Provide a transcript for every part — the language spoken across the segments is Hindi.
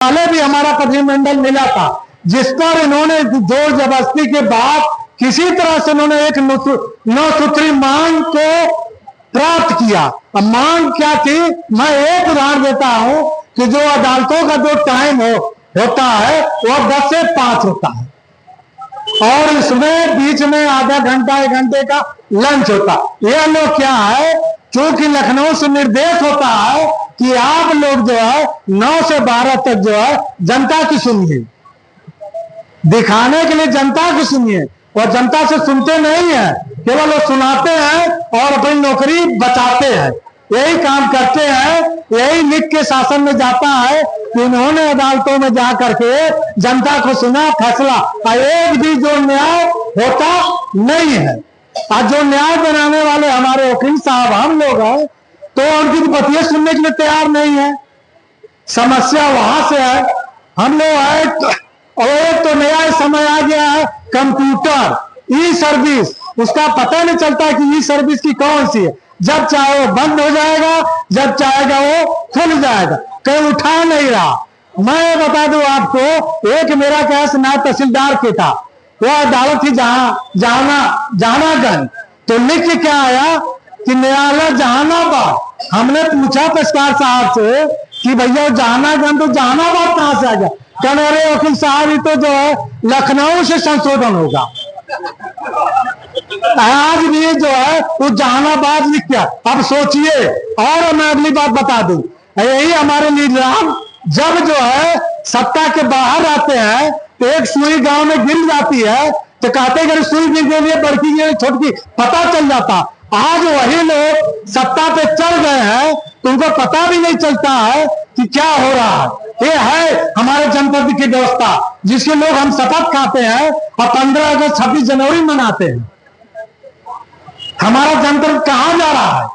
पहले भी हमारा प्रतिनिधिमंडल मिला था, जिस पर इन्होंने जोर जबरदस्ती के बाद किसी तरह से उन्होंने एक 9 सूत्री मांग को प्राप्त किया। अब मांग क्या थी, मैं एक उदाहरण देता हूं कि जो अदालतों का जो टाइम होता है वह 10 से 5 होता है और इसमें बीच में आधा घंटा 1 घंटे का लंच होता है। यह लोग क्या है, चूंकि लखनऊ से निर्देश होता है कि आप लोग जो है 9 से 12 तक जो है जनता की सुनिए, दिखाने के लिए जनता की सुनिए, और जनता से सुनते नहीं है, केवल वो सुनाते हैं और अपनी नौकरी बचाते हैं, यही काम करते हैं। यही लिख के शासन में जाता है कि इन्होंने अदालतों में जा करके जनता को सुना, फैसला, एक भी जो न्याय होता नहीं है। और जो न्याय बनाने वाले हमारे वकील साहब हम लोग हैं, तो उनकी बातें सुनने के लिए तैयार नहीं है। समस्या वहां से है, हम लोग है और एक तो नया समय आ गया है कंप्यूटर ई सर्विस, उसका पता नहीं चलता कि ई सर्विस की कौन सी है, जब चाहे वो बंद हो जाएगा, जब चाहेगा वो खुल जाएगा, कहीं उठा नहीं रहा। मैं बता दूं आपको, एक मेरा केस नायब तहसीलदार के था, वह अदालत थी जहानागंज, तो लिख के क्या आया कि न्यायालय जहानाबाद। हमने पूछा पेशकार साहब से कि भैया जहानागंज तो जहानाबाद कहां से आ गया, कहने अरे वकील साहब ये तो जो है लखनऊ से संशोधन होगा। आज भी जो है वो जहानाबाद लिख गया। अब सोचिए, और मैं अगली बात बता दूं, यही हमारे लीडर जब जो है सत्ता के बाहर आते हैं तो एक सुई गांव में गिर जाती है तो कहते हैं सुई गिर गई है, बड़की गिर छोटकी, पता चल जाता। आज वही लोग सत्ता पे चढ़ गए हैं तो उनको पता भी नहीं चलता है कि क्या हो रहा है। ये है हमारे जनतंत्र की व्यवस्था, जिसके लोग हम शपथ खाते हैं और 15 अगस्त 26 जनवरी मनाते हैं। हमारा जनतंत्र कहां जा रहा है?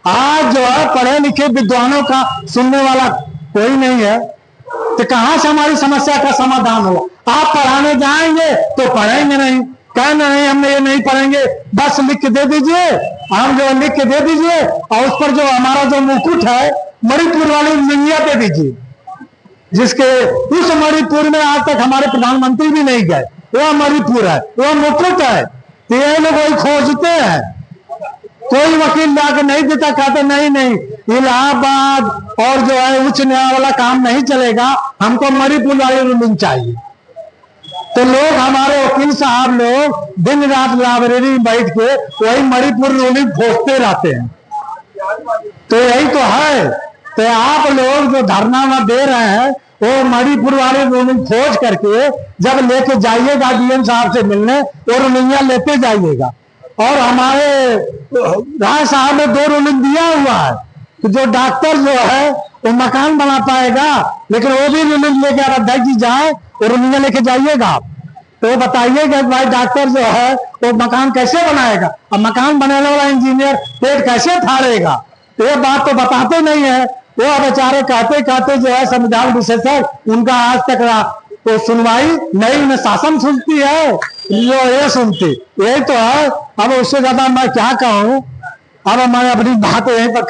आज जो है पढ़े लिखे विद्वानों का सुनने वाला कोई नहीं है, तो कहां से हमारी समस्या का समाधान होगा? आप पढ़ाने जाएंगे तो पढ़ेंगे नहीं, कहना नहीं हमने ये नहीं पढ़ेंगे, बस लिख के दे दीजिए, हम जो लिख के दे दीजिए और उस पर जो हमारा जो मुकुट है मणिपुर वाली लिंगिया दे दीजिए, जिसके उस मणिपुर में आज तक हमारे प्रधानमंत्री भी नहीं गए, वह मणिपुर है, वह मुकुट है। तो ये लोग वही खोजते हैं, कोई वकील जाकर नहीं देता, कहते नहीं इलाहाबाद और जो है उच्च न्यायालय वाला काम नहीं चलेगा, हमको मणिपुर वाली रूलिंग चाहिए। तो लोग हमारे वकील साहब लोग दिन रात लाइब्रेरी में बैठ के वही मणिपुर रूलिंग खोजते रहते हैं। तो यही तो है, तो आप लोग जो धरना में दे रहे हैं वो मणिपुर वाली रूलिंग खोज करके जब लेके जाइएगा डीएम साहब से मिलने, वो रूलिंगिया लेते जाइएगा। और हमारे राय साहब ने 2 रूलिंग दिया हुआ है कि जो डॉक्टर जो है वो मकान बना पाएगा, लेकिन वो भी रूलिंग लेके अध्यक्ष जी जाए वो रूलिंग लेके जाइएगा तो बताइएगा भाई डॉक्टर जो है वो मकान कैसे बनाएगा, और मकान बनाने वाला इंजीनियर पेट कैसे फाड़ेगा। तो ये बात तो बताते नहीं है, वो बेचारे कहते जो है संविधान विशेषज्ञ, उनका आज तक तो सुनवाई नहीं, न शासन सुनती है जो ये सुनती, यही तो है। अब उससे ज्यादा मैं क्या कहूँ, अब मैं अपनी बात यहीं पर